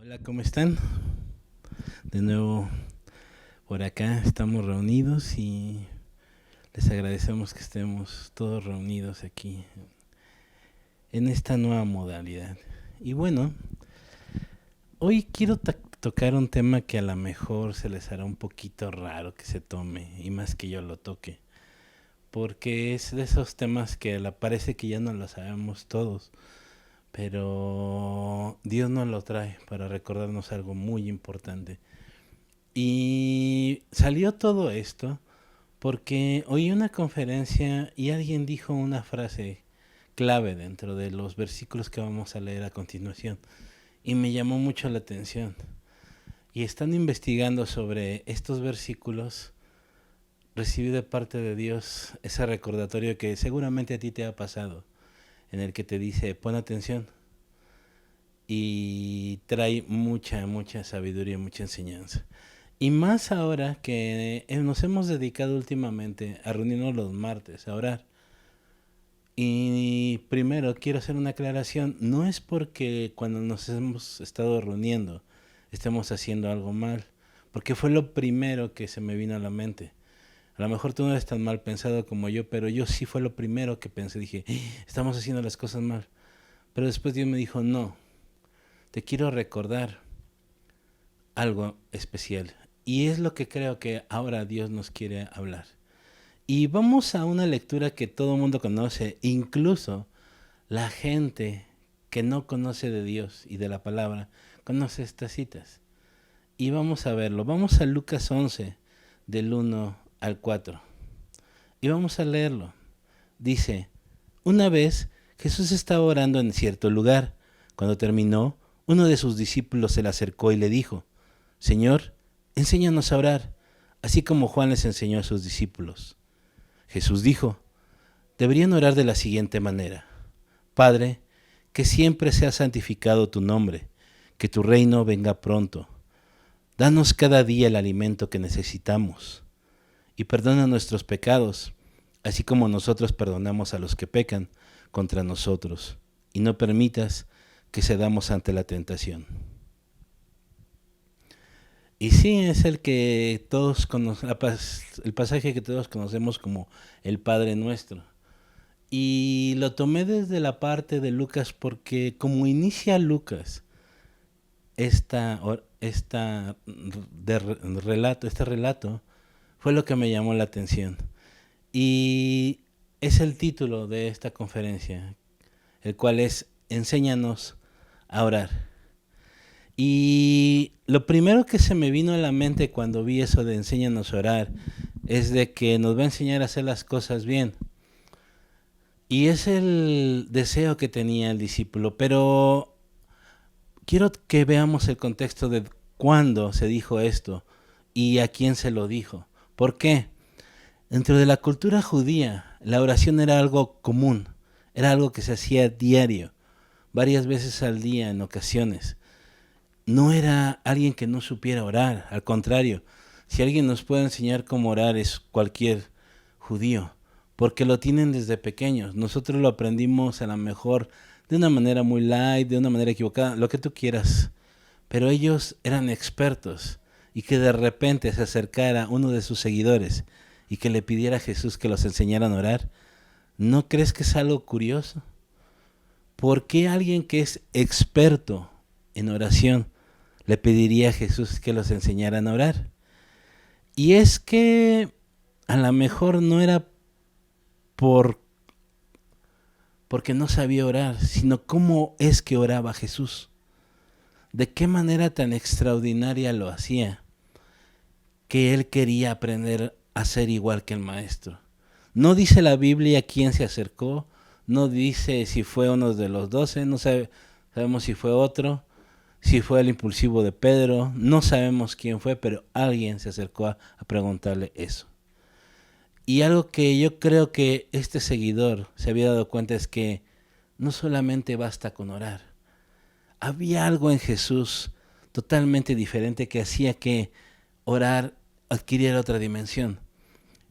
Hola, ¿cómo están? De nuevo por acá estamos reunidos y les agradecemos que estemos todos reunidos aquí en esta nueva modalidad. Y bueno, hoy quiero tocar un tema que a lo mejor se les hará un poquito raro que se tome y más que yo lo toque, porque es de esos temas que parece que ya no lo sabemos todos, pero Dios nos lo trae para recordarnos algo muy importante. Y salió todo esto porque oí una conferencia y alguien dijo una frase clave dentro de los versículos que vamos a leer a continuación y me llamó mucho la atención. Y estando investigando sobre estos versículos, recibí de parte de Dios ese recordatorio que seguramente a ti te ha pasado, en el que te dice, pon atención, y trae mucha sabiduría, mucha enseñanza. Y más ahora que nos hemos dedicado últimamente a reunirnos los martes, a orar. Y primero quiero hacer una aclaración, no es porque cuando nos hemos estado reuniendo estemos haciendo algo mal, porque fue lo primero que se me vino a la mente. A lo mejor tú no eres tan mal pensado como yo, pero yo sí fue lo primero que pensé, dije, estamos haciendo las cosas mal. Pero después Dios me dijo, no, te quiero recordar algo especial. Y es lo que creo que ahora Dios nos quiere hablar. Y vamos a una lectura que todo el mundo conoce, incluso la gente que no conoce de Dios y de la palabra, conoce estas citas. Y vamos a verlo. Vamos a Lucas 11, del 1 al 4. Y vamos a leerlo. Dice, una vez Jesús estaba orando en cierto lugar. Cuando terminó, uno de sus discípulos se le acercó y le dijo, Señor, enséñanos a orar, así como Juan les enseñó a sus discípulos. Jesús dijo, deberían orar de la siguiente manera. Padre, que siempre sea santificado tu nombre, que tu reino venga pronto. Danos cada día el alimento que necesitamos y perdona nuestros pecados, así como nosotros perdonamos a los que pecan contra nosotros, y no permitas que cedamos ante la tentación. Y sí, es el que todos conocemos, el pasaje que todos conocemos como el Padre Nuestro. Y lo tomé desde la parte de Lucas porque como inicia Lucas este relato, fue lo que me llamó la atención. Y es el título de esta conferencia, el cual es Enséñanos a orar. Y lo primero que se me vino a la mente cuando vi eso de Enséñanos a orar es de que nos va a enseñar a hacer las cosas bien. Y es el deseo que tenía el discípulo, pero quiero que veamos el contexto de cuándo se dijo esto y a quién se lo dijo. ¿Por qué? Dentro de la cultura judía, la oración era algo común, era algo que se hacía diario, varias veces al día en ocasiones. No era alguien que no supiera orar, al contrario, si alguien nos puede enseñar cómo orar es cualquier judío, porque lo tienen desde pequeños. Nosotros lo aprendimos a lo mejor de una manera muy light, de una manera equivocada, lo que tú quieras, pero ellos eran expertos y que de repente se acercara uno de sus seguidores y que le pidiera a Jesús que los enseñaran a orar, ¿no crees que es algo curioso? ¿Por qué alguien que es experto en oración le pediría a Jesús que los enseñaran a orar? Y es que a lo mejor no era por porque no sabía orar, sino cómo es que oraba Jesús. De qué manera tan extraordinaria lo hacía, que él quería aprender a ser igual que el maestro. No dice la Biblia quién se acercó, no dice si fue uno de los 12, no sabemos si fue otro, si fue el impulsivo de Pedro, no sabemos quién fue, pero alguien se acercó a preguntarle eso. Y algo que yo creo que este seguidor se había dado cuenta es que no solamente basta con orar. Había algo en Jesús totalmente diferente que hacía que orar adquiriera otra dimensión.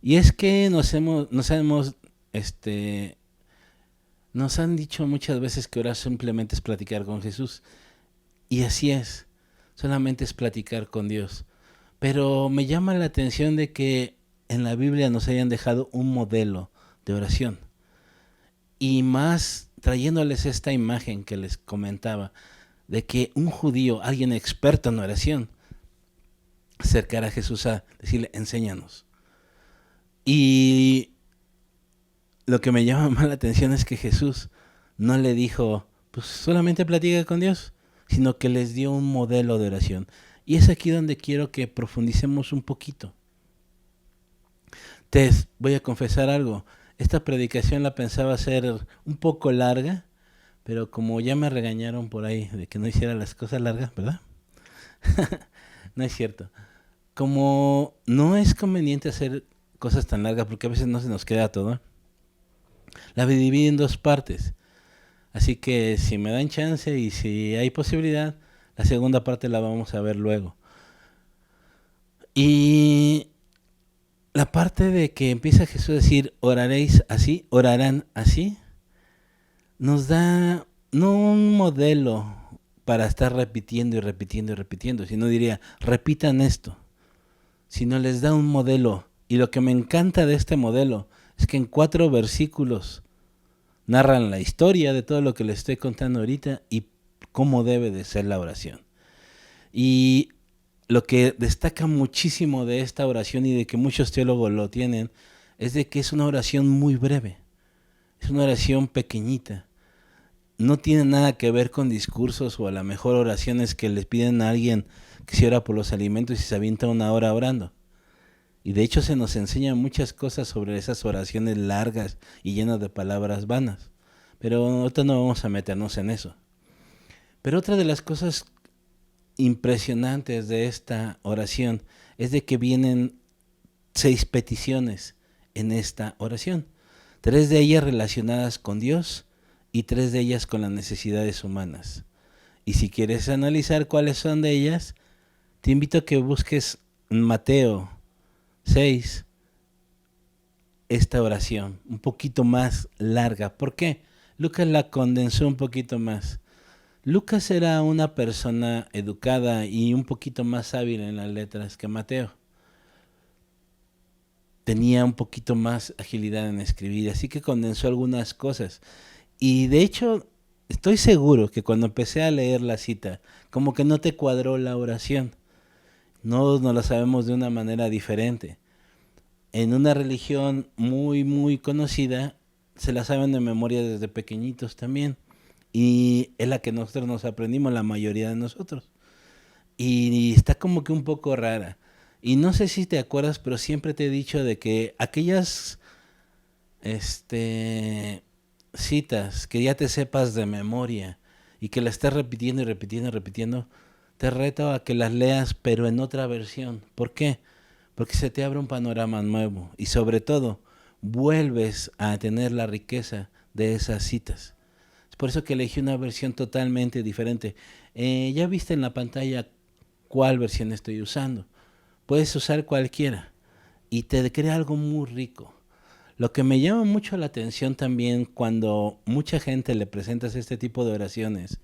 Y es que nos han dicho muchas veces que orar simplemente es platicar con Jesús. Y así es. solamente es platicar con Dios. Pero me llama la atención de que en la Biblia nos hayan dejado un modelo de oración. Y más trayéndoles esta imagen que les comentaba, de que un judío, alguien experto en oración, acercar a Jesús a decirle, enséñanos. Y lo que me llama más la atención es que Jesús no le dijo, pues solamente platica con Dios, sino que les dio un modelo de oración. Y es aquí donde quiero que profundicemos un poquito. Te voy a confesar algo. Esta predicación la pensaba hacer un poco larga, pero como ya me regañaron por ahí de que no hiciera las cosas largas, ¿verdad? No es cierto. Como no es conveniente hacer cosas tan largas porque a veces no se nos queda todo, la dividí en dos partes. Así que si me dan chance y si hay posibilidad, la segunda parte la vamos a ver luego. Y la parte de que empieza Jesús a decir, oraréis así, orarán así, nos da no un modelo para estar repitiendo y repitiendo y repitiendo, sino diría, repitan esto, sino les da un modelo. Y lo que me encanta de este modelo es que en 4 versículos narran la historia de todo lo que les estoy contando ahorita y cómo debe de ser la oración. Y lo que destaca muchísimo de esta oración y de que muchos teólogos lo tienen es de que es una oración muy breve, es una oración pequeñita. No tiene nada que ver con discursos o a lo mejor oraciones que les piden a alguien que se ora por los alimentos y se avienta 1 hora orando. Y de hecho se nos enseñan muchas cosas sobre esas oraciones largas y llenas de palabras vanas. Pero ahorita no vamos a meternos en eso. Pero otra de las cosas impresionantes de esta oración es de que vienen 6 peticiones en esta oración. 3 de ellas relacionadas con Dios y 3 de ellas con las necesidades humanas. Y si quieres analizar cuáles son de ellas, te invito a que busques en Mateo 6 esta oración, un poquito más larga. ¿Por qué? Lucas la condensó un poquito más. Lucas era una persona educada y un poquito más hábil en las letras que Mateo. Tenía un poquito más agilidad en escribir, así que condensó algunas cosas. Y de hecho, estoy seguro que cuando empecé a leer la cita, como que no te cuadró la oración. No la sabemos de una manera diferente. En una religión muy, muy conocida, se la saben de memoria desde pequeñitos también. Y es la que nosotros nos aprendimos, la mayoría de nosotros. Y está como que un poco rara. Y no sé si te acuerdas, pero siempre te he dicho de que aquellas citas que ya te sepas de memoria y que las estés repitiendo y repitiendo y repitiendo, te reto a que las leas pero en otra versión. ¿Por qué? Porque se te abre un panorama nuevo y sobre todo vuelves a tener la riqueza de esas citas. Es por eso que elegí una versión totalmente diferente. Ya viste en la pantalla cuál versión estoy usando. Puedes usar cualquiera y te crea algo muy rico. Lo que me llama mucho la atención también cuando mucha gente le presentas este tipo de oraciones,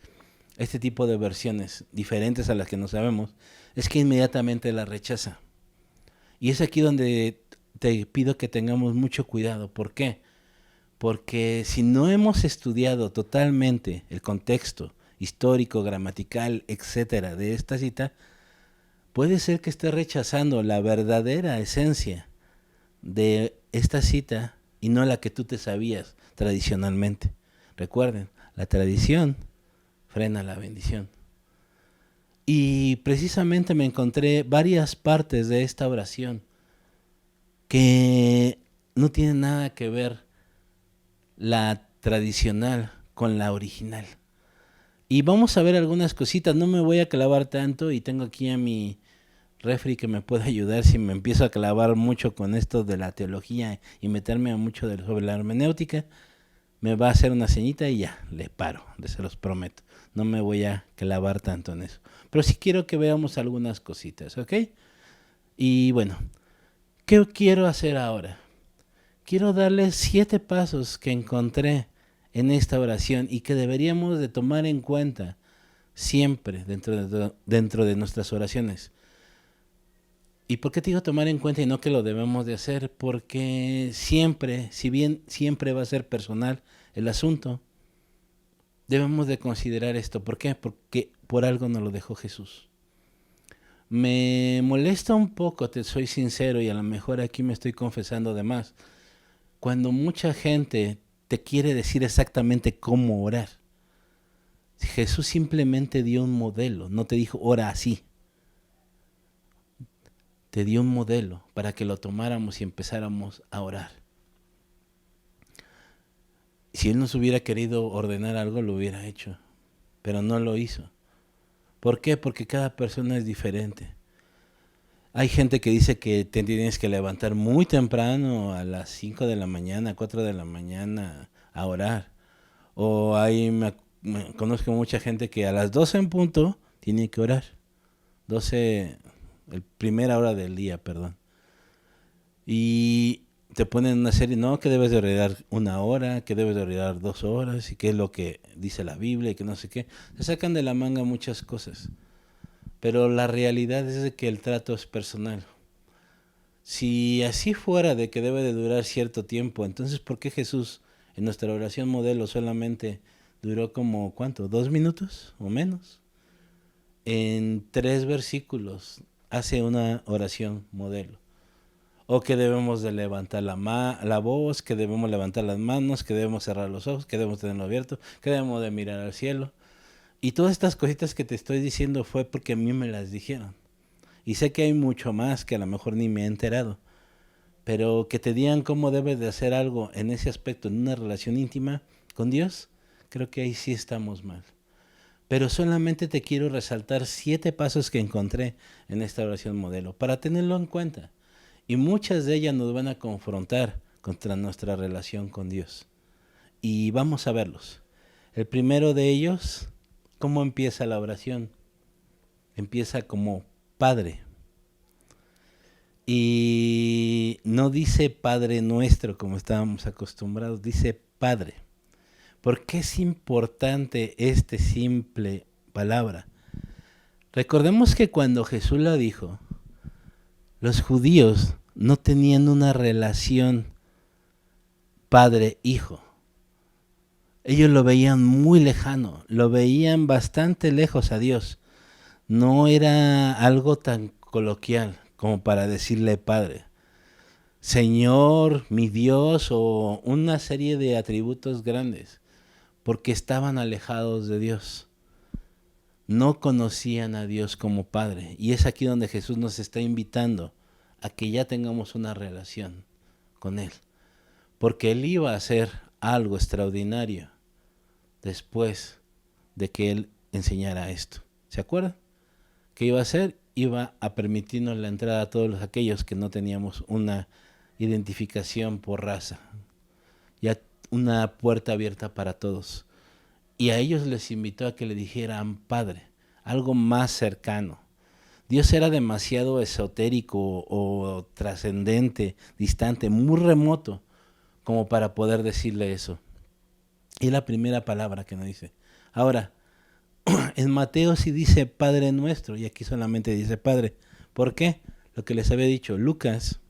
este tipo de versiones diferentes a las que no sabemos, es que inmediatamente la rechaza. Y es aquí donde te pido que tengamos mucho cuidado. ¿Por qué? Porque si no hemos estudiado totalmente el contexto histórico, gramatical, etcétera, de esta cita, puede ser que esté rechazando la verdadera esencia de esta cita y no la que tú te sabías tradicionalmente. Recuerden, la tradición frena la bendición. Y precisamente me encontré varias partes de esta oración que no tienen nada que ver la tradicional con la original. Y vamos a ver algunas cositas, no me voy a clavar tanto y tengo aquí a mi refri que me puede ayudar si me empiezo a clavar mucho con esto de la teología y meterme a mucho sobre la hermenéutica. Me va a hacer una ceñita y ya, le paro, se los prometo. No me voy a clavar tanto en eso. Pero sí quiero que veamos algunas cositas, ¿ok? Y bueno, ¿qué quiero hacer ahora? Quiero darles 7 pasos que encontré en esta oración y que deberíamos de tomar en cuenta siempre dentro de nuestras oraciones. ¿Y por qué te digo tomar en cuenta y no que lo debemos de hacer? Porque siempre, si bien siempre va a ser personal el asunto, debemos de considerar esto. ¿Por qué? Porque por algo nos lo dejó Jesús. Me molesta un poco, te soy sincero, y a lo mejor aquí me estoy confesando de más, cuando mucha gente te quiere decir exactamente cómo orar. Jesús simplemente dio un modelo, no te dijo ora así. Te dio un modelo para que lo tomáramos y empezáramos a orar. Si Él nos hubiera querido ordenar algo, lo hubiera hecho, pero no lo hizo. ¿Por qué? Porque cada persona es diferente. Hay gente que dice que te tienes que levantar muy temprano, a las 5 de la mañana, 4 de la mañana, a orar. O conozco mucha gente que a las 12 en punto tiene que orar. 12, primera hora del día, perdón. Y te ponen una serie, no, que debes de orar 1 hora, que debes de orar 2 horas, y qué es lo que dice la Biblia, y que no sé qué. Se sacan de la manga muchas cosas. Pero la realidad es de que el trato es personal. Si así fuera de que debe de durar cierto tiempo, entonces ¿por qué Jesús en nuestra oración modelo solamente duró como, ¿cuánto? 2 minutos o menos? En 3 versículos hace una oración modelo. O que debemos de levantar la voz, que debemos levantar las manos, que debemos cerrar los ojos, que debemos tenerlo abierto, que debemos de mirar al cielo. Y todas estas cositas que te estoy diciendo fue porque a mí me las dijeron. Y sé que hay mucho más que a lo mejor ni me he enterado. Pero que te digan cómo debes de hacer algo en ese aspecto, en una relación íntima con Dios, creo que ahí sí estamos mal. Pero solamente te quiero resaltar 7 pasos que encontré en esta oración modelo, para tenerlo en cuenta. Y muchas de ellas nos van a confrontar contra nuestra relación con Dios. Y vamos a verlos. El primero de ellos, ¿cómo empieza la oración? Empieza como Padre. Y no dice Padre nuestro como estábamos acostumbrados, dice Padre. ¿Por qué es importante esta simple palabra? Recordemos que cuando Jesús la dijo, los judíos no tenían una relación padre-hijo. Ellos lo veían muy lejano, lo veían bastante lejos a Dios. No era algo tan coloquial como para decirle Padre. Señor, mi Dios, o una serie de atributos grandes, porque estaban alejados de Dios. No conocían a Dios como Padre. Y es aquí donde Jesús nos está invitando a que ya tengamos una relación con Él. Porque Él iba a hacer algo extraordinario después de que Él enseñara esto. ¿Se acuerdan? ¿Qué iba a hacer? Iba a permitirnos la entrada a todos aquellos que no teníamos una identificación por raza. Ya una puerta abierta para todos. Y a ellos les invitó a que le dijeran Padre, algo más cercano. Dios era demasiado esotérico o trascendente, distante, muy remoto, como para poder decirle eso. Y la primera palabra que nos dice. Ahora, en Mateo sí dice Padre nuestro, y aquí solamente dice Padre. ¿Por qué? Lo que les había dicho, Lucas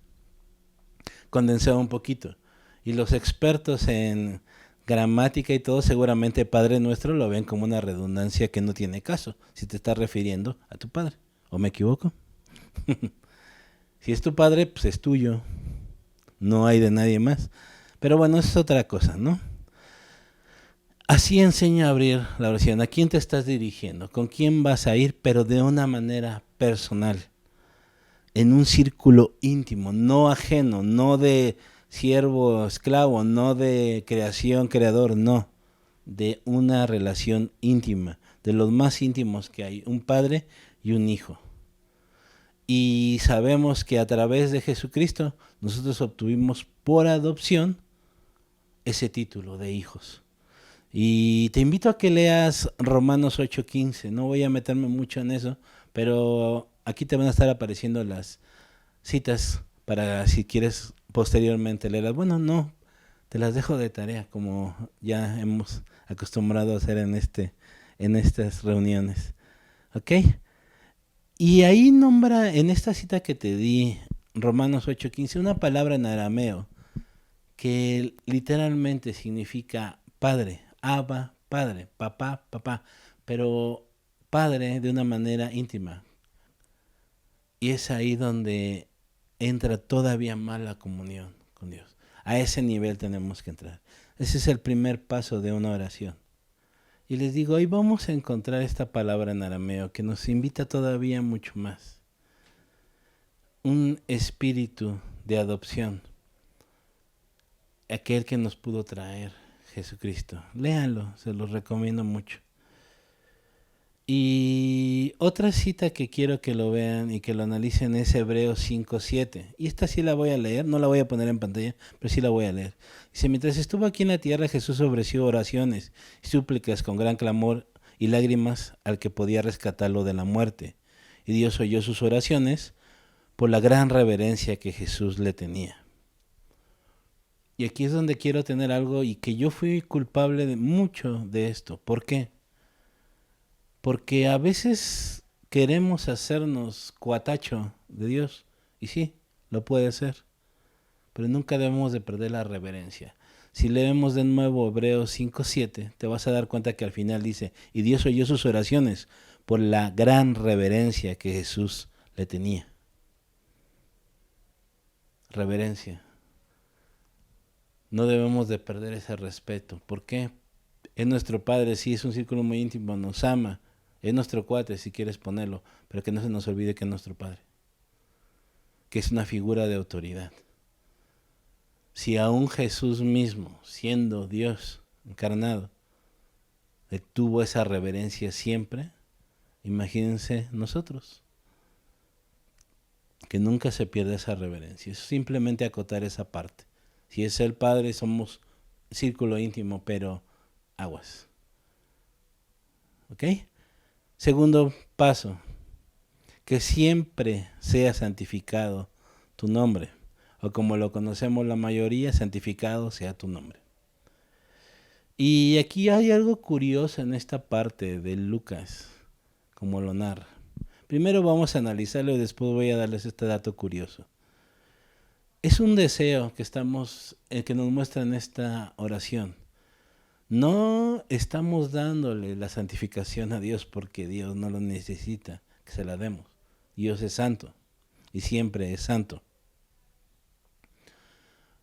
condensaba un poquito. Y los expertos en gramática y todo, seguramente Padre nuestro lo ven como una redundancia que no tiene caso, si te estás refiriendo a tu padre. ¿O me equivoco? Si es tu padre, pues es tuyo. No hay de nadie más. Pero bueno, eso es otra cosa, ¿no? Así enseña a abrir la oración. ¿A quién te estás dirigiendo? ¿Con quién vas a ir? Pero de una manera personal. En un círculo íntimo, no ajeno, no de siervo, esclavo, no de creación, creador, no. De una relación íntima, de los más íntimos que hay, un padre y un hijo. Y sabemos que a través de Jesucristo nosotros obtuvimos por adopción ese título de hijos. Y te invito a que leas Romanos 8:15. No voy a meterme mucho en eso, pero aquí te van a estar apareciendo las citas para si quieres posteriormente leerlas. Bueno, no, te las dejo de tarea como ya hemos acostumbrado a hacer en en estas reuniones. ¿Ok? Y ahí nombra, en esta cita que te di, Romanos 8:15, una palabra en arameo que literalmente significa padre, Abba, padre, papá, papá, pero padre de una manera íntima. Y es ahí donde entra todavía más la comunión con Dios. A ese nivel tenemos que entrar. Ese es el primer paso de una oración. Y les digo, hoy vamos a encontrar esta palabra en arameo que nos invita todavía mucho más. Un espíritu de adopción. Aquel que nos pudo traer Jesucristo. Léanlo, se los recomiendo mucho. Y otra cita que quiero que lo vean y que lo analicen es Hebreos 5:7. Y esta sí la voy a leer, no la voy a poner en pantalla, pero sí la voy a leer. Dice, mientras estuvo aquí en la tierra, Jesús ofreció oraciones y súplicas con gran clamor y lágrimas al que podía rescatarlo de la muerte. Y Dios oyó sus oraciones por la gran reverencia que Jesús le tenía. Y aquí es donde quiero tener algo y que yo fui culpable de mucho de esto. ¿Por qué? Porque a veces queremos hacernos cuatacho de Dios. Y sí, lo puede ser. Pero nunca debemos de perder la reverencia. Si leemos de nuevo Hebreos 5:7, te vas a dar cuenta que al final dice, y Dios oyó sus oraciones por la gran reverencia que Jesús le tenía. Reverencia. No debemos de perder ese respeto. ¿Por qué? Es nuestro Padre, sí, es un círculo muy íntimo, nos ama. Es nuestro cuate, si quieres ponerlo, pero que no se nos olvide que es nuestro Padre. Que es una figura de autoridad. Si aún Jesús mismo, siendo Dios encarnado, le tuvo esa reverencia siempre, imagínense nosotros. Que nunca se pierda esa reverencia. Es simplemente acotar esa parte. Si es el Padre, somos círculo íntimo, pero aguas. ¿Ok? Segundo paso, que siempre sea santificado tu nombre, o como lo conocemos la mayoría, santificado sea tu nombre. Y aquí hay algo curioso en esta parte de Lucas, como lo narra. Primero vamos a analizarlo y después voy a darles este dato curioso. Es un deseo que nos muestra en esta oración. No estamos dándole la santificación a Dios porque Dios no lo necesita, que se la demos. Dios es santo y siempre es santo.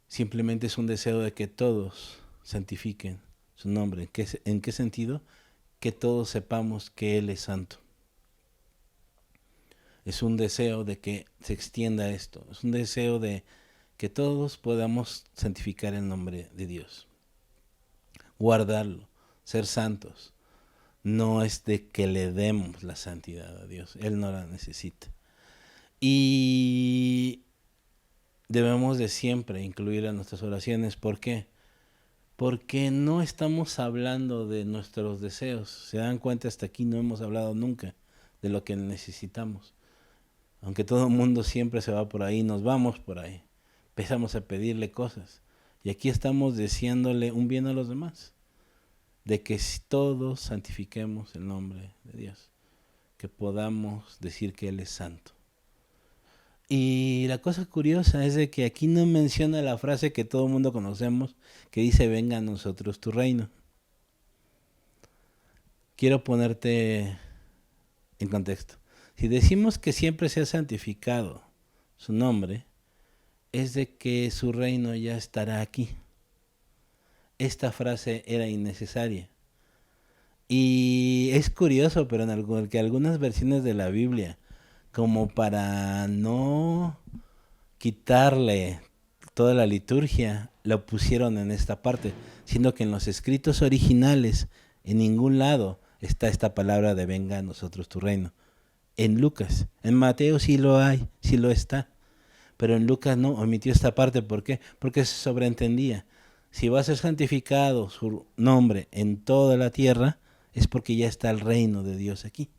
Simplemente es un deseo de que todos santifiquen su nombre. ¿En qué sentido? Que todos sepamos que Él es santo. Es un deseo de que se extienda esto. Es un deseo de que todos podamos santificar el nombre de Dios. Guardarlo, ser santos. No es de que le demos la santidad a Dios. Él no la necesita. Y debemos de siempre incluir en nuestras oraciones. ¿Por qué? Porque no estamos hablando de nuestros deseos. Se dan cuenta, hasta aquí no hemos hablado nunca de lo que necesitamos. Aunque todo el mundo siempre se va por ahí, nos vamos por ahí. Empezamos a pedirle cosas. Y aquí estamos deseándole un bien a los demás. De que todos santifiquemos el nombre de Dios. Que podamos decir que Él es santo. Y la cosa curiosa es de que aquí no menciona la frase que todo el mundo conocemos, que dice, venga a nosotros tu reino. Quiero ponerte en contexto. Si decimos que siempre sea santificado su nombre, es de que su reino ya estará aquí. Esta frase era innecesaria. Y es curioso, pero que algunas versiones de la Biblia, como para no quitarle toda la liturgia, lo pusieron en esta parte, siendo que en los escritos originales, en ningún lado está esta palabra de venga a nosotros tu reino. En Lucas, en Mateo sí lo hay, sí lo está, pero en Lucas no, omitió esta parte. ¿Por qué? Porque se sobreentendía. Si va a ser santificado su nombre en toda la tierra, es porque ya está el reino de Dios aquí.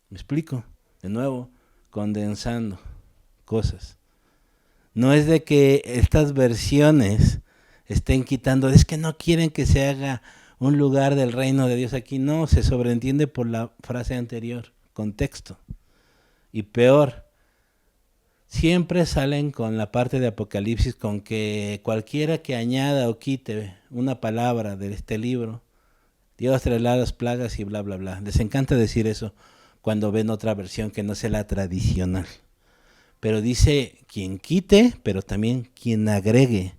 ¿Me explico? De nuevo, condensando cosas. No es de que estas versiones estén quitando, es que no quieren que se haga un lugar del reino de Dios aquí. No, se sobreentiende por la frase anterior, contexto. Y peor, siempre salen con la parte de Apocalipsis con que cualquiera que añada o quite una palabra de este libro, Dios traerá las plagas y bla, bla, bla. Les encanta decir eso cuando ven otra versión que no sea la tradicional. Pero dice quien quite, pero también quien agregue.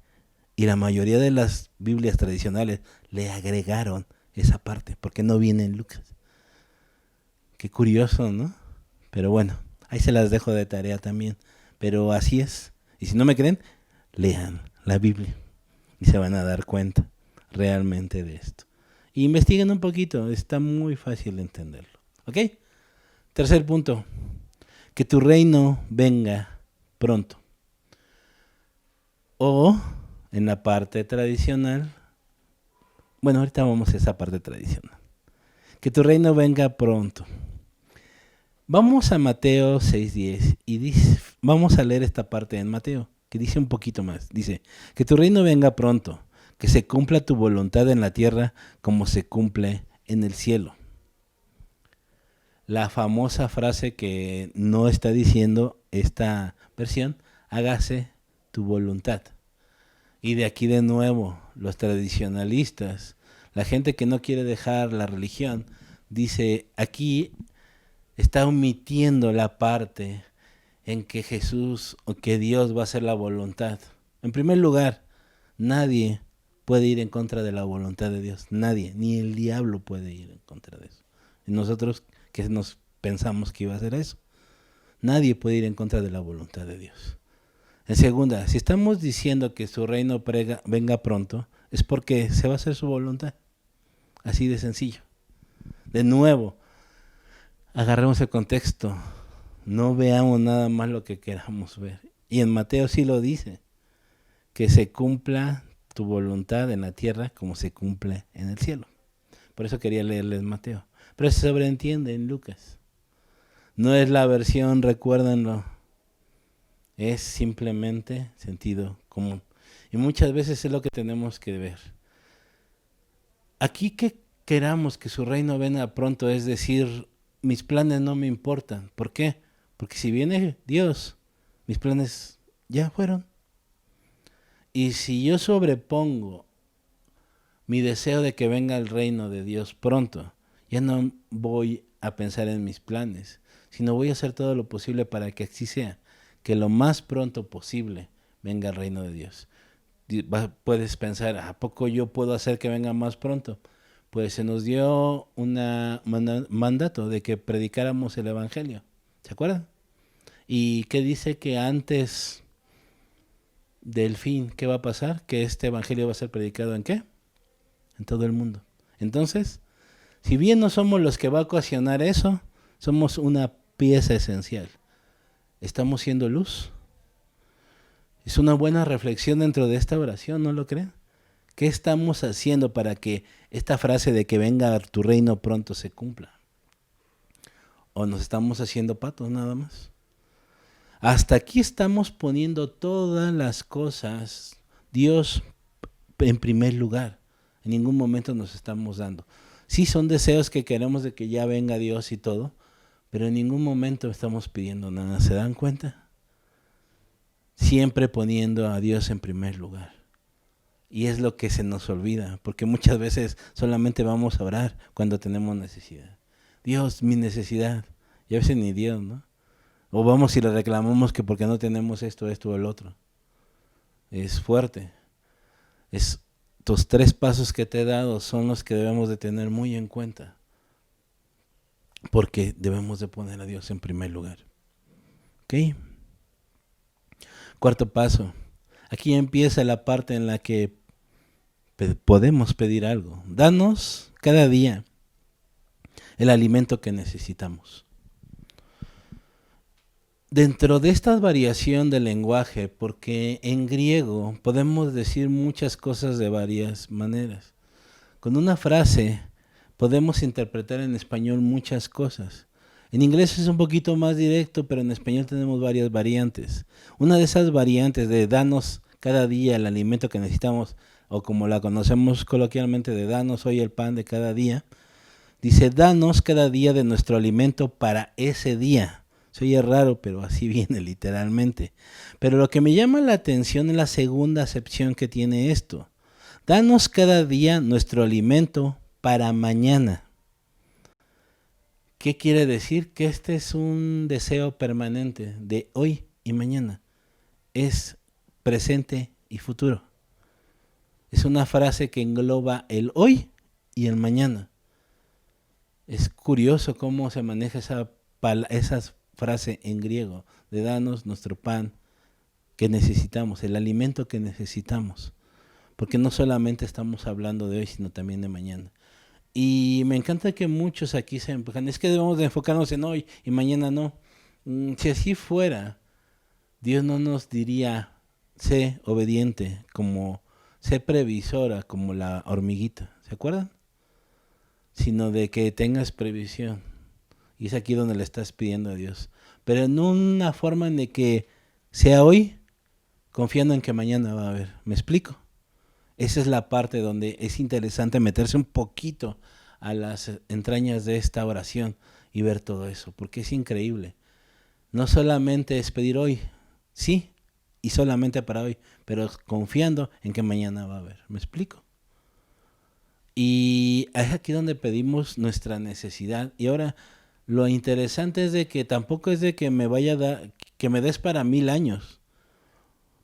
Y la mayoría de las Biblias tradicionales le agregaron esa parte, porque no viene en Lucas. Qué curioso, ¿no? Pero bueno, ahí se las dejo de tarea también. Pero así es. Y si no me creen, lean la Biblia y se van a dar cuenta realmente de esto. Y investiguen un poquito, está muy fácil de entenderlo. ¿Ok? Tercer punto, que tu reino venga pronto. O en la parte tradicional, bueno, ahorita vamos a esa parte tradicional. Que tu reino venga pronto. Vamos a Mateo 6:10 y dice, vamos a leer esta parte en Mateo, que dice un poquito más. Dice, que tu reino venga pronto, que se cumpla tu voluntad en la tierra como se cumple en el cielo. La famosa frase que no está diciendo esta versión, hágase tu voluntad. Y de aquí de nuevo, los tradicionalistas, la gente que no quiere dejar la religión, dice, aquí está omitiendo la parte en que Jesús o que Dios va a hacer la voluntad. En primer lugar, nadie puede ir en contra de la voluntad de Dios. Nadie, ni el diablo puede ir en contra de eso. Y nosotros que nos pensamos que iba a hacer eso. Nadie puede ir en contra de la voluntad de Dios. En segunda, si estamos diciendo que su reino venga pronto, es porque se va a hacer su voluntad. Así de sencillo. De nuevo, agarremos el contexto. No veamos nada más lo que queramos ver. Y en Mateo sí lo dice. Que se cumpla tu voluntad en la tierra como se cumple en el cielo. Por eso quería leerles Mateo. Pero se sobreentiende en Lucas. No es la versión, recuérdenlo. Es simplemente sentido común. Y muchas veces es lo que tenemos que ver. Aquí que queramos que su reino venga pronto, es decir, mis planes no me importan. ¿Por qué? Porque si viene Dios, mis planes ya fueron. Y si yo sobrepongo mi deseo de que venga el reino de Dios pronto, ya no voy a pensar en mis planes, sino voy a hacer todo lo posible para que así sea, que lo más pronto posible venga el reino de Dios. Puedes pensar, ¿a poco yo puedo hacer que venga más pronto? Pues se nos dio un mandato de que predicáramos el evangelio, ¿se acuerdan? ¿Y qué dice que antes del fin, qué va a pasar? Que este evangelio va a ser predicado ¿en qué? En todo el mundo. Entonces, si bien no somos los que va a ocasionar eso, somos una pieza esencial. ¿Estamos siendo luz? Es una buena reflexión dentro de esta oración, ¿no lo creen? ¿Qué estamos haciendo para que esta frase de que venga tu reino pronto se cumpla? ¿O nos estamos haciendo patos nada más? Hasta aquí estamos poniendo todas las cosas, Dios en primer lugar. En ningún momento nos estamos dando. Sí son deseos que queremos de que ya venga Dios y todo, pero en ningún momento estamos pidiendo nada. ¿Se dan cuenta? Siempre poniendo a Dios en primer lugar. Y es lo que se nos olvida, porque muchas veces solamente vamos a orar cuando tenemos necesidad. Dios, mi necesidad. Y a veces ni Dios, ¿no? O vamos y le reclamamos que porque no tenemos esto, esto o el otro. Es fuerte. Estos 3 pasos que te he dado son los que debemos de tener muy en cuenta. Porque debemos de poner a Dios en primer lugar. ¿Ok? Cuarto paso. Aquí empieza la parte en la que podemos pedir algo. Danos cada día el alimento que necesitamos. Dentro de esta variación del lenguaje, porque en griego podemos decir muchas cosas de varias maneras. Con una frase podemos interpretar en español muchas cosas. En inglés es un poquito más directo, pero en español tenemos varias variantes. Una de esas variantes de danos cada día el alimento que necesitamos, o como la conocemos coloquialmente de danos hoy el pan de cada día, dice, danos cada día de nuestro alimento para ese día. Se oye raro, pero así viene literalmente. Pero lo que me llama la atención es la segunda acepción que tiene esto. Danos cada día nuestro alimento para mañana. ¿Qué quiere decir? Que este es un deseo permanente de hoy y mañana. Es presente y futuro. Es una frase que engloba el hoy y el mañana. Es curioso cómo se maneja esa frase en griego, de danos nuestro pan que necesitamos, el alimento que necesitamos. Porque no solamente estamos hablando de hoy, sino también de mañana. Y me encanta que muchos aquí se enfocan, es que debemos de enfocarnos en hoy y mañana no. Si así fuera, Dios no nos diría, sé obediente, como sé previsora, como la hormiguita, ¿se acuerdan? Sino de que tengas previsión. Y es aquí donde le estás pidiendo a Dios. Pero en una forma en de que sea hoy, confiando en que mañana va a haber. ¿Me explico? Esa es la parte donde es interesante meterse un poquito a las entrañas de esta oración y ver todo eso, porque es increíble. No solamente es pedir hoy, sí, y solamente para hoy, pero confiando en que mañana va a haber. ¿Me explico? Y es aquí donde pedimos nuestra necesidad. Y ahora, lo interesante es de que tampoco es de que me vaya a dar, que me des para 1000 años,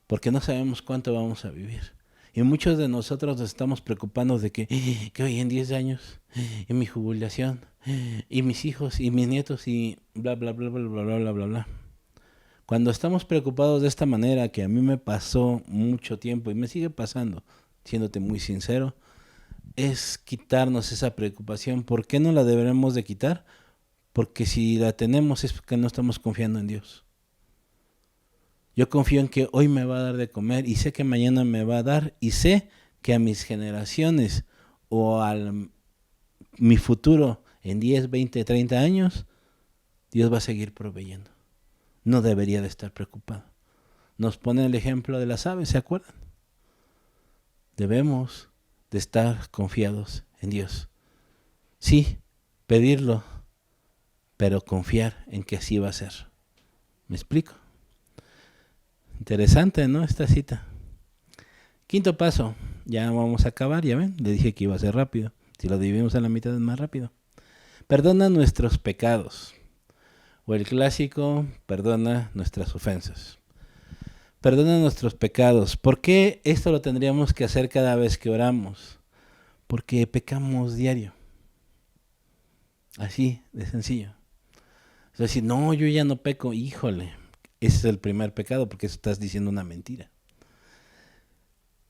porque no sabemos cuánto vamos a vivir. Y muchos de nosotros nos estamos preocupando de que hoy en 10 años, y mi jubilación, y mis hijos, y mis nietos, y bla, bla, bla, bla, bla, bla, bla, bla, bla. Cuando estamos preocupados de esta manera, que a mí me pasó mucho tiempo y me sigue pasando, siéndote muy sincero, es quitarnos esa preocupación. ¿Por qué no la deberemos de quitar? Porque si la tenemos es porque no estamos confiando en Dios. Yo confío en que hoy me va a dar de comer y sé que mañana me va a dar y sé que a mis generaciones o a mi futuro en 10, 20, 30 años, Dios va a seguir proveyendo. No debería de estar preocupado. Nos pone el ejemplo de las aves, ¿se acuerdan? Debemos de estar confiados en Dios. Sí, pedirlo, pero confiar en que así va a ser. ¿Me explico? Interesante, ¿no? Esta cita. Quinto paso, ya vamos a acabar, ya ven, le dije que iba a ser rápido. Si lo dividimos a la mitad es más rápido. Perdona nuestros pecados. O el clásico, perdona nuestras ofensas. Perdona nuestros pecados. ¿Por qué esto lo tendríamos que hacer cada vez que oramos? Porque pecamos diario. Así, de sencillo. Es decir, no, yo ya no peco, híjole. Ese es el primer pecado porque estás diciendo una mentira.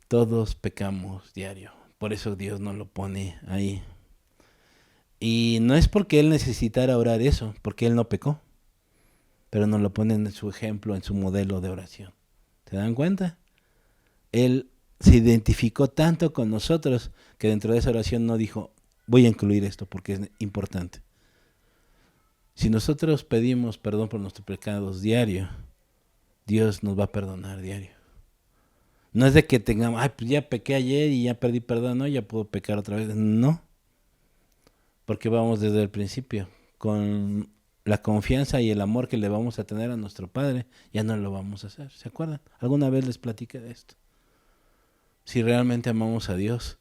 Todos pecamos diario. Por eso Dios nos lo pone ahí. Y no es porque Él necesitara orar eso, porque Él no pecó. Pero nos lo pone en su ejemplo, en su modelo de oración. ¿Se dan cuenta? Él se identificó tanto con nosotros que dentro de esa oración no dijo, voy a incluir esto porque es importante. Si nosotros pedimos perdón por nuestros pecados diario, Dios nos va a perdonar diario. No es de que tengamos, ay, pues ya pequé ayer y ya perdí perdón, no, ya puedo pecar otra vez. No, porque vamos desde el principio. Con la confianza y el amor que le vamos a tener a nuestro Padre, ya no lo vamos a hacer. ¿Se acuerdan? Alguna vez les platiqué de esto. Si realmente amamos a Dios,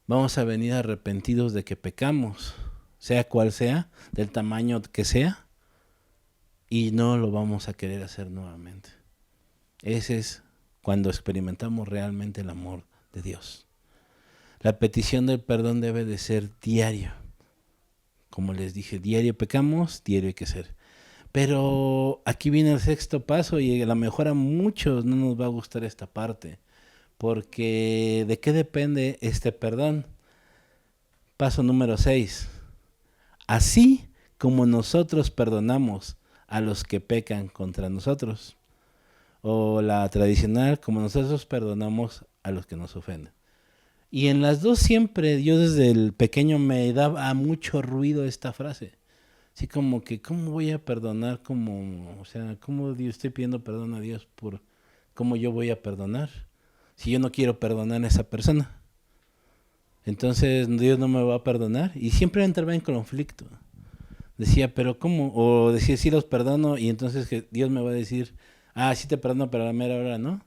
vamos a venir arrepentidos de que pecamos, sea cual sea, del tamaño que sea, y no lo vamos a querer hacer nuevamente. Ese es cuando experimentamos realmente el amor de Dios. La petición del perdón debe de ser diario. Como les dije, diario pecamos, diario hay que ser. Pero aquí viene el sexto paso y a lo mejor a muchos no nos va a gustar esta parte. Porque ¿de qué depende este perdón? Paso número 6. Así como nosotros perdonamos a los que pecan contra nosotros. O la tradicional, como nosotros perdonamos a los que nos ofenden. Y en las dos siempre, yo desde el pequeño me daba mucho ruido esta frase. Así como que, ¿cómo voy a perdonar? ¿Cómo estoy pidiendo perdón a Dios por cómo yo voy a perdonar? si yo no quiero perdonar a esa persona? Entonces Dios no me va a perdonar. Y siempre entraba en conflicto. Decía, pero ¿cómo? O decía, sí los perdono y entonces que Dios me va a decir, ah, sí te perdono, pero a la mera hora no.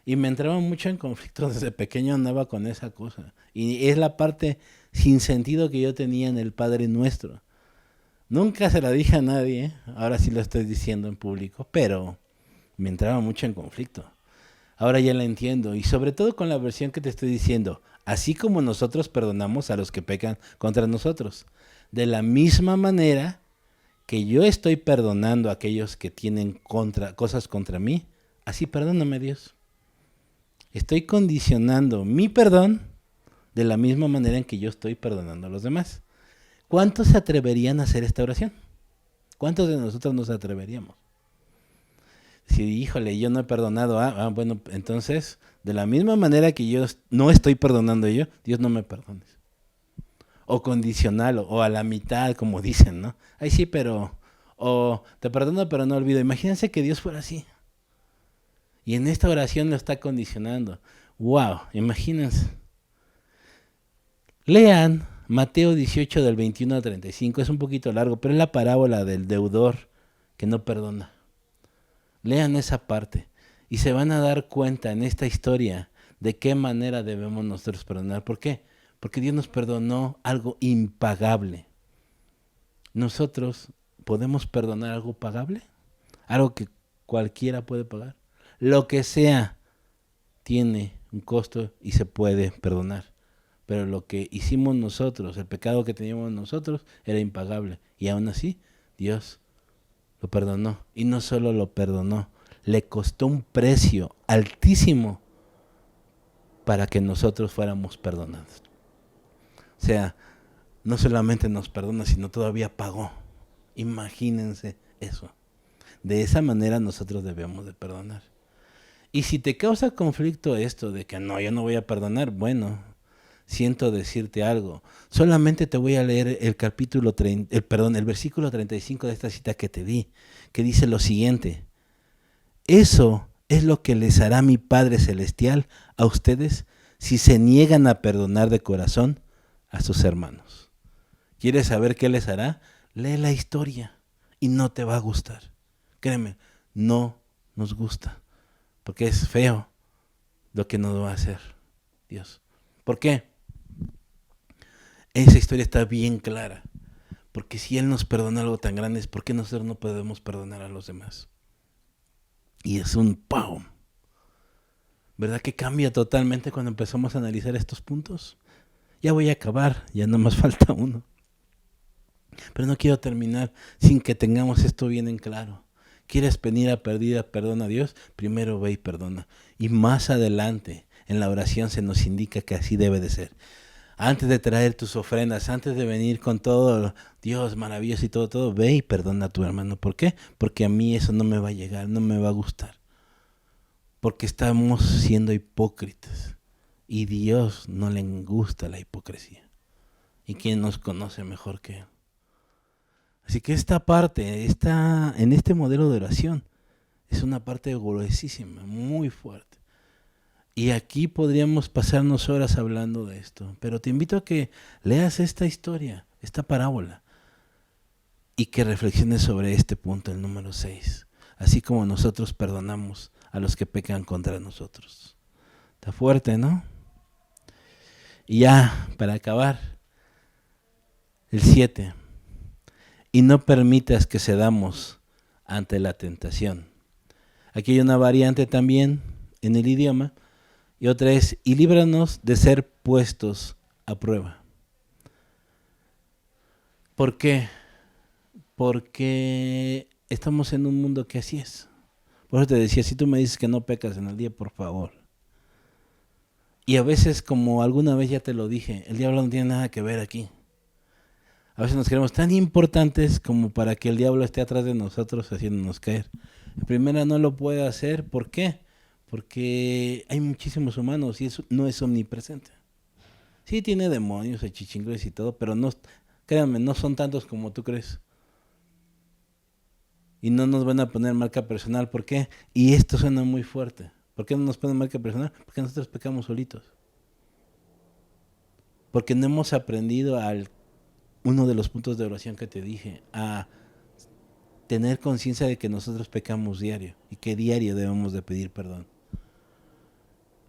Y me entraba mucho en conflicto, desde pequeño andaba con esa cosa. Y es la parte sin sentido que yo tenía en el Padre Nuestro. Nunca se la dije a nadie, ahora sí lo estoy diciendo en público, pero me entraba mucho en conflicto. Ahora ya la entiendo, y sobre todo con la versión que te estoy diciendo, así como nosotros perdonamos a los que pecan contra nosotros. De la misma manera que yo estoy perdonando a aquellos que tienen cosas contra mí, así perdóname Dios. Estoy condicionando mi perdón de la misma manera en que yo estoy perdonando a los demás. ¿Cuántos se atreverían a hacer esta oración? ¿Cuántos de nosotros nos atreveríamos? Si, híjole, yo no he perdonado, bueno, entonces, de la misma manera que yo no estoy perdonando yo, Dios no me perdones. O condicional, o a la mitad, como dicen, ¿no? Ay, sí, pero, o te perdono, pero no olvido. Imagínense que Dios fuera así. Y en esta oración lo está condicionando. ¡Wow! Imagínense. Lean Mateo 18 del 21 al 35, es un poquito largo, pero es la parábola del deudor que no perdona. Lean esa parte y se van a dar cuenta en esta historia de qué manera debemos nosotros perdonar. ¿Por qué? Porque Dios nos perdonó algo impagable. ¿Nosotros podemos perdonar algo pagable? ¿Algo que cualquiera puede pagar? Lo que sea tiene un costo y se puede perdonar. Pero lo que hicimos nosotros, el pecado que teníamos nosotros, era impagable. Y aún así, Dios lo perdonó. Y no solo lo perdonó, le costó un precio altísimo para que nosotros fuéramos perdonados. O sea, no solamente nos perdona, sino todavía pagó. Imagínense eso. De esa manera nosotros debemos de perdonar. Y si te causa conflicto esto de que no, yo no voy a perdonar, bueno, siento decirte algo. Solamente te voy a leer el capítulo el versículo 35 de esta cita que te di, que dice lo siguiente: eso es lo que les hará mi Padre Celestial a ustedes si se niegan a perdonar de corazón a sus hermanos. ¿Quieres saber qué les hará? Lee la historia y no te va a gustar. Créeme, no nos gusta, porque es feo lo que nos va a hacer Dios. ¿Por qué? Esa historia está bien clara. Porque si Él nos perdona algo tan grande, ¿por qué nosotros no podemos perdonar a los demás? Y es un ¡pum! ¿Verdad que cambia totalmente cuando empezamos a analizar estos puntos? Ya voy a acabar, ya no más falta uno. Pero no quiero terminar sin que tengamos esto bien en claro. ¿Quieres venir a perdida, perdona a Dios? Primero ve y perdona. Y más adelante en la oración se nos indica que así debe de ser. Antes de traer tus ofrendas, antes de venir con todo, Dios maravilloso y todo, ve y perdona a tu hermano. ¿Por qué? Porque a mí eso no me va a llegar, no me va a gustar. Porque estamos siendo hipócritas. Y Dios no le gusta la hipocresía. ¿Y quién nos conoce mejor que Él? Así que esta parte, en este modelo de oración, es una parte gruesísima, muy fuerte. Y aquí podríamos pasarnos horas hablando de esto, pero te invito a que leas esta historia, esta parábola, y que reflexiones sobre este punto, el número 6, así como nosotros perdonamos a los que pecan contra nosotros. Está fuerte, ¿no? Y ya, para acabar, el 7, y no permitas que cedamos ante la tentación. Aquí hay una variante también en el idioma, y otra es, y líbranos de ser puestos a prueba. ¿Por qué? Porque estamos en un mundo que así es. Por eso te decía, si tú me dices que no pecas en el día, por favor. Y a veces, como alguna vez ya te lo dije, el diablo no tiene nada que ver aquí. A veces nos creemos tan importantes como para que el diablo esté atrás de nosotros haciéndonos caer. En primera, no lo puede hacer. ¿Por qué? Porque hay muchísimos humanos y eso no es omnipresente. Sí tiene demonios, achichingles y todo, pero no, créanme, no son tantos como tú crees. Y no nos van a poner marca personal. ¿Por qué? Y esto suena muy fuerte. ¿Por qué no nos pueden marcar personal? Porque nosotros pecamos solitos. Porque no hemos aprendido uno de los puntos de oración que te dije, a tener conciencia de que nosotros pecamos diario y que diario debemos de pedir perdón.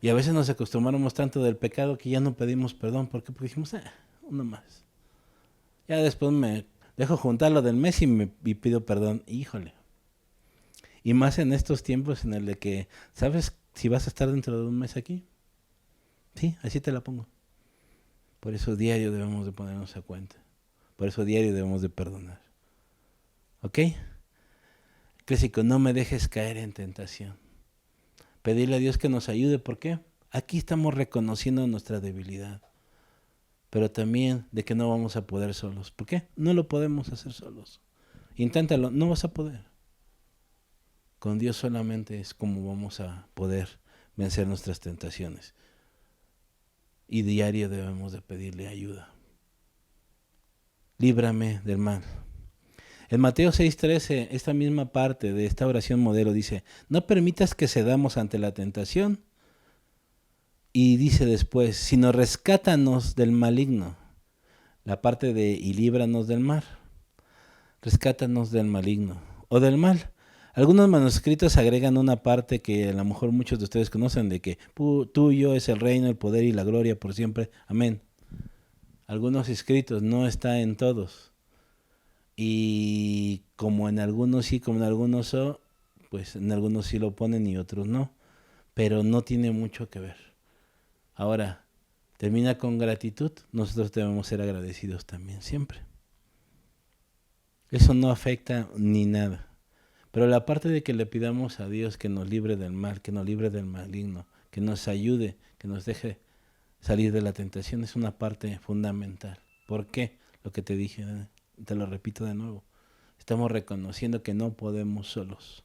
Y a veces nos acostumbramos tanto del pecado que ya no pedimos perdón. ¿Por qué? Porque dijimos, uno más. Ya después me dejo juntar lo del mes y pido perdón. Híjole. Y más en estos tiempos en el de que, ¿sabes si vas a estar dentro de un mes aquí? Sí, así te la pongo. Por eso diario debemos de ponernos a cuenta. Por eso diario debemos de perdonar. ¿Ok? Clásico, no me dejes caer en tentación. Pedirle a Dios que nos ayude. ¿Por qué? Aquí estamos reconociendo nuestra debilidad. Pero también de que no vamos a poder solos. ¿Por qué? No lo podemos hacer solos. Inténtalo, no vas a poder. Con Dios solamente es como vamos a poder vencer nuestras tentaciones. Y diario debemos de pedirle ayuda. Líbrame del mal. En Mateo 6:13, esta misma parte de esta oración modelo dice, no permitas que cedamos ante la tentación. Y dice después, sino rescátanos del maligno. La parte de y líbranos del mal. Rescátanos del maligno o del mal. Algunos manuscritos agregan una parte que a lo mejor muchos de ustedes conocen, de que tuyo es el reino, el poder y la gloria por siempre. Amén. Algunos escritos, no está en todos. Y como en algunos sí, como en algunos no, pues en algunos sí lo ponen y otros no. Pero no tiene mucho que ver. Ahora, termina con gratitud. Nosotros debemos ser agradecidos también, siempre. Eso no afecta ni nada. Pero la parte de que le pidamos a Dios que nos libre del mal, que nos libre del maligno, que nos ayude, que nos deje salir de la tentación, es una parte fundamental. ¿Por qué? Lo que te dije, te lo repito de nuevo. Estamos reconociendo que no podemos solos.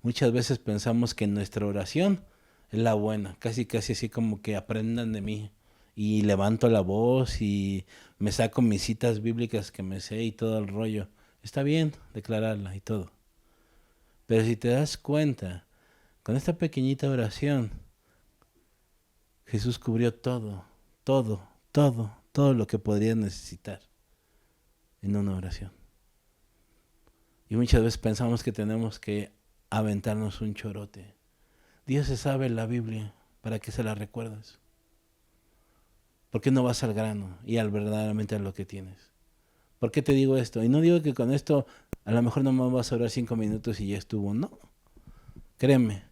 Muchas veces pensamos que nuestra oración es la buena, casi así como que aprendan de mí. Y levanto la voz y me saco mis citas bíblicas que me sé y todo el rollo. Está bien declararla y todo. Pero si te das cuenta, con esta pequeñita oración, Jesús cubrió todo lo que podrías necesitar en una oración. Y muchas veces pensamos que tenemos que aventarnos un chorote. Dios se sabe la Biblia, ¿para qué se la recuerdas? ¿Por qué no vas al grano y verdaderamente a lo que tienes? ¿Por qué te digo esto? Y no digo que con esto a lo mejor no me vas a orar 5 minutos y ya estuvo. No, créeme.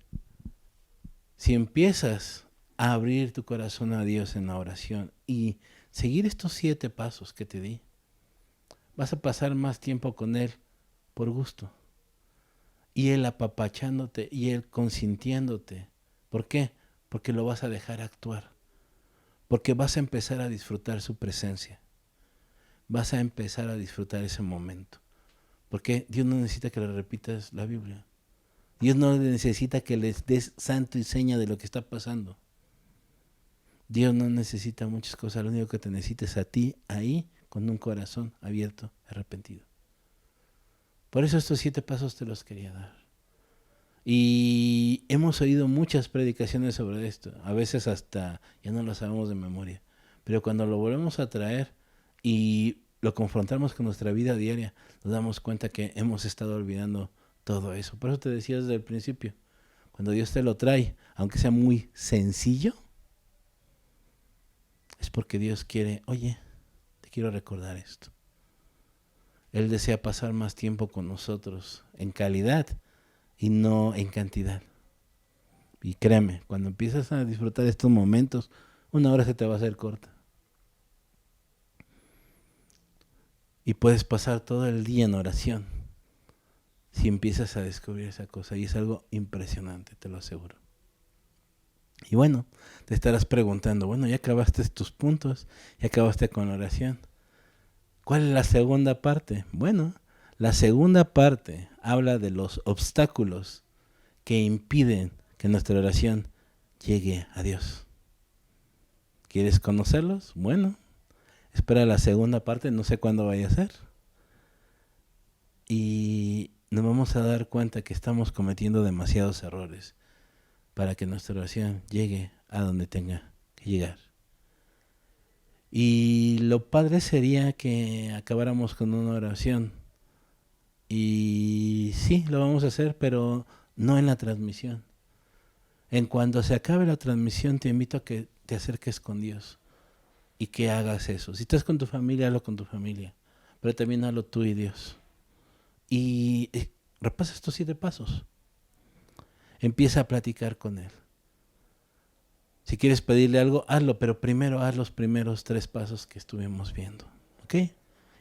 Si empiezas a abrir tu corazón a Dios en la oración y seguir estos 7 pasos que te di, vas a pasar más tiempo con Él por gusto. Y Él apapachándote y Él consintiéndote. ¿Por qué? Porque lo vas a dejar actuar. Porque vas a empezar a disfrutar su presencia. Vas a empezar a disfrutar ese momento. Porque Dios no necesita que le repitas la Biblia. Dios no necesita que les des santo y seña de lo que está pasando. Dios no necesita muchas cosas. Lo único que te necesita es a ti ahí con un corazón abierto, arrepentido. Por eso estos 7 pasos te los quería dar. Y hemos oído muchas predicaciones sobre esto. A veces hasta ya no lo sabemos de memoria. Pero cuando lo volvemos a traer y lo confrontamos con nuestra vida diaria, nos damos cuenta que hemos estado olvidando todo eso. Por eso te decía desde el principio, cuando Dios te lo trae, aunque sea muy sencillo, es porque Dios quiere, oye, te quiero recordar esto. Él desea pasar más tiempo con nosotros en calidad y no en cantidad. Y créeme, cuando empiezas a disfrutar estos momentos, 1 hora se te va a hacer corta. Y puedes pasar todo el día en oración si empiezas a descubrir esa cosa. Y es algo impresionante, te lo aseguro. Y bueno, te estarás preguntando, bueno, ya acabaste tus puntos, ya acabaste con la oración. ¿Cuál es la segunda parte? Bueno, la segunda parte habla de los obstáculos que impiden que nuestra oración llegue a Dios. ¿Quieres conocerlos? Bueno, espera la segunda parte, no sé cuándo vaya a ser. Y nos vamos a dar cuenta que estamos cometiendo demasiados errores. para que nuestra oración llegue a donde tenga que llegar. Y lo padre sería que acabáramos con una oración. Y sí, lo vamos a hacer, pero no en la transmisión. En cuanto se acabe la transmisión, te invito a que te acerques con Dios y que hagas eso. Si estás con tu familia, hazlo con tu familia, pero también hazlo tú y Dios. Y repasa estos 7 pasos. Empieza a platicar con Él. Si quieres pedirle algo, hazlo, pero primero haz los primeros 3 pasos que estuvimos viendo. ¿Ok?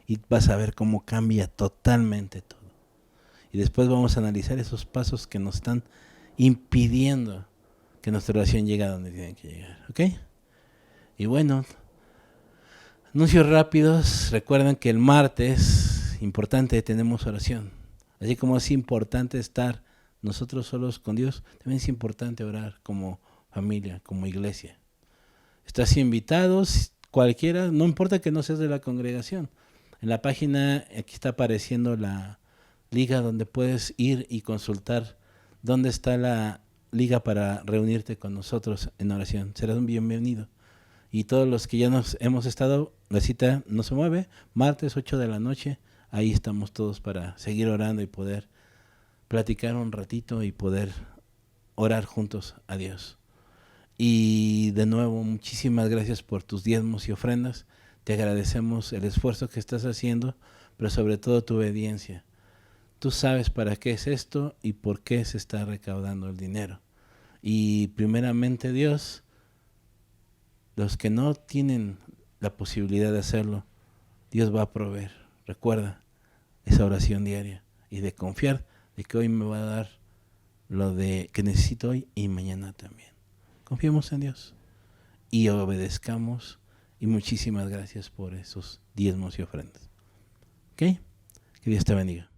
Y vas a ver cómo cambia totalmente todo. Y después vamos a analizar esos pasos que nos están impidiendo que nuestra oración llegue a donde tiene que llegar. ¿Ok? Y bueno, anuncios rápidos. Recuerden que el martes, importante, tenemos oración. Así como es importante estar nosotros solos con Dios, también es importante orar como familia, como iglesia. Estás invitado, cualquiera, no importa que no seas de la congregación. En la página aquí está apareciendo la liga donde puedes ir y consultar dónde está la liga para reunirte con nosotros en oración. Serás un bienvenido. Y todos los que ya nos hemos estado, la cita no se mueve, martes 8 de la noche, ahí estamos todos para seguir orando y poder platicar un ratito y poder orar juntos a Dios. Y de nuevo, muchísimas gracias por tus diezmos y ofrendas. Te agradecemos el esfuerzo que estás haciendo, pero sobre todo tu obediencia. Tú sabes para qué es esto y por qué se está recaudando el dinero. Y primeramente, Dios, los que no tienen la posibilidad de hacerlo, Dios va a proveer. Recuerda esa oración diaria y de confiar de que hoy me va a dar lo de que necesito hoy y mañana también. Confiemos en Dios y obedezcamos, y muchísimas gracias por esos diezmos y ofrendas. ¿Ok? Que Dios te bendiga.